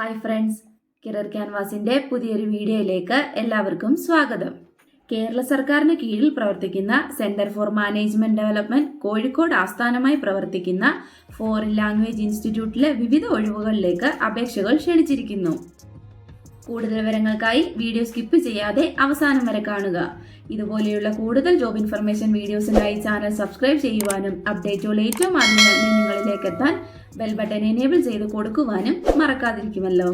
Hi friends, career ക്യാൻവാസിന്റെ പുതിയൊരു വീഡിയോയിലേക്ക് എല്ലാവർക്കും സ്വാഗതം. കേരള സർക്കാരിന് കീഴിൽ പ്രവർത്തിക്കുന്ന centre for management development Kozhikode ആസ്ഥാനമായി പ്രവർത്തിക്കുന്ന ഫോറിൻ ലാംഗ്വേജ് ഇൻസ്റ്റിറ്റ്യൂട്ടിലെ വിവിധ ഒഴിവുകളിലേക്ക് അപേക്ഷകൾ ക്ഷണിച്ചിരിക്കുന്നു. കൂടുതൽ വിവരങ്ങൾക്കായി വീഡിയോ സ്കിപ്പ് ചെയ്യാതെ അവസാനം വരെ കാണുക. ഇതുപോലെയുള്ള കൂടുതൽ ജോബ് ഇൻഫർമേഷൻ വീഡിയോസിനായി ചാനൽ സബ്സ്ക്രൈബ് ചെയ്യുവാനും അപ്ഡേറ്റുകൾ ഏറ്റവും ആദ്യം തന്നെ നിങ്ങളിലേക്ക് എത്താൻ ബെൽ ബട്ടൺ എനേബിൾ ചെയ്ത് കൊടുക്കുവാനും മറക്കാതിരിക്കുമല്ലോ.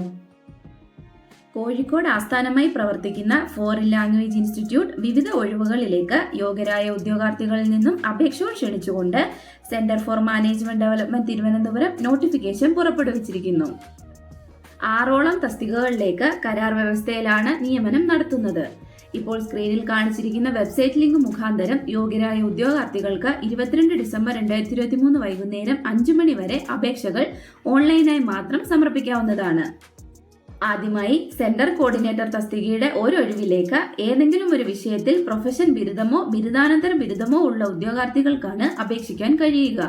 കോഴിക്കോട് ആസ്ഥാനമായി പ്രവർത്തിക്കുന്ന ഫോറിൻ ലാംഗ്വേജ് ഇൻസ്റ്റിറ്റ്യൂട്ട് വിവിധ ഒഴിവുകളിലേക്ക് യോഗ്യരായ ഉദ്യോഗാർത്ഥികളിൽ നിന്നും അപേക്ഷകൾ ക്ഷണിച്ചുകൊണ്ട് centre for management development Thiruvananthapuram notification പുറപ്പെടുവിച്ചിരിക്കുന്നു. 6ഓളം തസ്തികകളിലേക്ക് കരാർ വ്യവസ്ഥയിലാണ് നിയമനം നടത്തുന്നത്. ഇപ്പോൾ സ്ക്രീനിൽ കാണിച്ചിരിക്കുന്ന വെബ്സൈറ്റ് ലിങ്ക് മുഖാന്തരം യോഗ്യരായ ഉദ്യോഗാർത്ഥികൾക്ക് 22 ഡിസംബർ 2023 വൈകുന്നേരം 5 മണി വരെ അപേക്ഷകൾ ഓൺലൈനായി മാത്രം സമർപ്പിക്കാവുന്നതാണ്. ആദ്യമായി സെന്റർ കോർഡിനേറ്റർ തസ്തികയുടെ ഒഴിവിലേക്ക് ഏതെങ്കിലും ഒരു വിഷയത്തിൽ പ്രൊഫഷൻ ബിരുദമോ ബിരുദാനന്തര ബിരുദമോ ഉള്ള ഉദ്യോഗാർത്ഥികൾക്കാണ് അപേക്ഷിക്കാൻ കഴിയുക.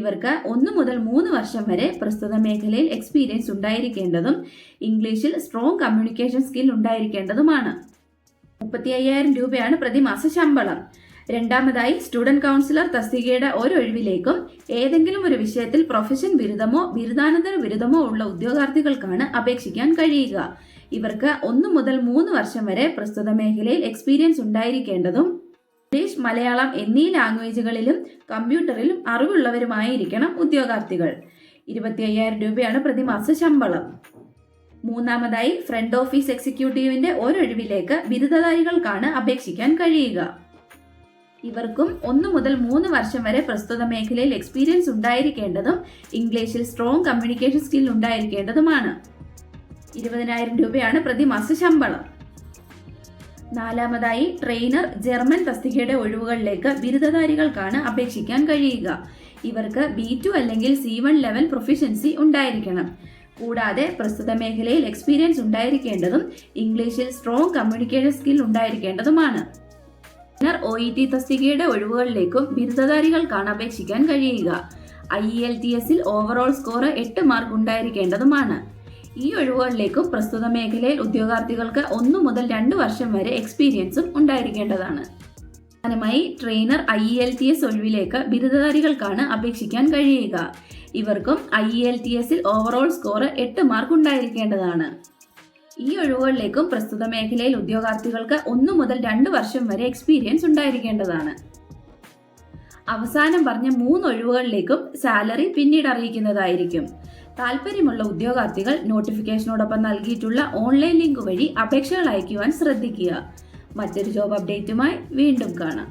ഇവർക്ക് 1 മുതൽ 3 വർഷം വരെ പ്രസ്തുത മേഖലയിൽ എക്സ്പീരിയൻസ് ഉണ്ടായിരിക്കേണ്ടതും ഇംഗ്ലീഷിൽ സ്ട്രോങ് കമ്മ്യൂണിക്കേഷൻ സ്കിൽ ഉണ്ടായിരിക്കേണ്ടതുമാണ്. 35,000 രൂപയാണ് പ്രതിമാസ ശമ്പളം. രണ്ടാമതായി സ്റ്റുഡന്റ് കൗൺസിലർ തസ്തികയുടെ ഒഴിവിലേക്കും ഏതെങ്കിലും ഒരു വിഷയത്തിൽ പ്രൊഫഷൻ ബിരുദമോ ബിരുദാനന്തര ബിരുദമോ ഉള്ള ഉദ്യോഗാർത്ഥികൾക്കാണ് അപേക്ഷിക്കാൻ കഴിയുക. ഇവർക്ക് 1 മുതൽ 3 വർഷം വരെ പ്രസ്തുത മേഖലയിൽ എക്സ്പീരിയൻസ് ഉണ്ടായിരിക്കേണ്ടതും ഇംഗ്ലീഷ്, മലയാളം എന്നീ ലാംഗ്വേജുകളിലും കമ്പ്യൂട്ടറിലും അറിവുള്ളവരുമായിരിക്കണം ഉദ്യോഗാർത്ഥികൾ. 25,000 രൂപയാണ് പ്രതിമാസ ശമ്പളം. മൂന്നാമതായി ഫ്രണ്ട് ഓഫീസ് എക്സിക്യൂട്ടീവിന്റെ ഒഴിവിലേക്ക് ബിരുദധാരികൾക്കാണ് അപേക്ഷിക്കാൻ കഴിയുക. ഇവർക്കും 1 മുതൽ 3 വർഷം വരെ പ്രസ്തുത മേഖലയിൽ എക്സ്പീരിയൻസ് ഉണ്ടായിരിക്കേണ്ടതും ഇംഗ്ലീഷിൽ സ്ട്രോങ് കമ്മ്യൂണിക്കേഷൻ സ്കിൽ ഉണ്ടായിരിക്കേണ്ടതുമാണ്. 20,000 രൂപയാണ് പ്രതിമാസ ശമ്പളം. നാലാമതായി ട്രെയിനർ ജർമ്മൻ തസ്തികയുടെ ഒഴിവുകളിലേക്ക് ബിരുദധാരികൾക്കാണ് അപേക്ഷിക്കാൻ കഴിയുക. ഇവർക്ക് B2 അല്ലെങ്കിൽ C1 ലെവൽ പ്രൊഫിഷ്യൻസി ഉണ്ടായിരിക്കണം. കൂടാതെ പ്രസ്തുത മേഖലയിൽ എക്സ്പീരിയൻസ് ഉണ്ടായിരിക്കേണ്ടതും ഇംഗ്ലീഷിൽ സ്ട്രോങ് കമ്മ്യൂണിക്കേഷൻ സ്കിൽ ഉണ്ടായിരിക്കേണ്ടതുമാണ്. OET തസ്തികയുടെ ഒഴിവുകളിലേക്കും ബിരുദധാരികൾക്കാണ് അപേക്ഷിക്കാൻ കഴിയുക. IELTS ഓവറോൾ സ്കോർ 8 മാർക്ക് ഉണ്ടായിരിക്കേണ്ടതുമാണ്. ഈ ഒഴിവുകളിലേക്കും പ്രസ്തുത മേഖലയിൽ ഉദ്യോഗാർത്ഥികൾക്ക് 1 മുതൽ 2 വർഷം വരെ എക്സ്പീരിയൻസും ഉണ്ടായിരിക്കേണ്ടതാണ്. പ്രധാനമായി ട്രെയിനർ IELTS ഒഴിവിലേക്ക് ബിരുദധാരികൾക്കാണ് അപേക്ഷിക്കാൻ കഴിയുക. ഇവർക്കും IELTS ഓവറോൾ സ്കോർ 8 മാർക്ക് ഉണ്ടായിരിക്കേണ്ടതാണ്. ഈ ഒഴിവുകളിലേക്കും പ്രസ്തുത മേഖലയിൽ ഉദ്യോഗാർത്ഥികൾക്ക് 1 മുതൽ 2 വർഷം വരെ എക്സ്പീരിയൻസ് ഉണ്ടായിരിക്കേണ്ടതാണ്. അവസാനം പറഞ്ഞ 3 ഒഴിവുകളിലേക്കും സാലറി പിന്നീട് അറിയിക്കുന്നതായിരിക്കും. താല്പര്യമുള്ള ഉദ്യോഗാർത്ഥികൾ നോട്ടിഫിക്കേഷനോടൊപ്പം നൽകിയിട്ടുള്ള ഓൺലൈൻ ലിങ്ക് വഴി അപേക്ഷകൾ അയക്കുവാൻ ശ്രദ്ധിക്കുക. മറ്റൊരു ജോബ് അപ്ഡേറ്റുമായി വീണ്ടും കാണാം.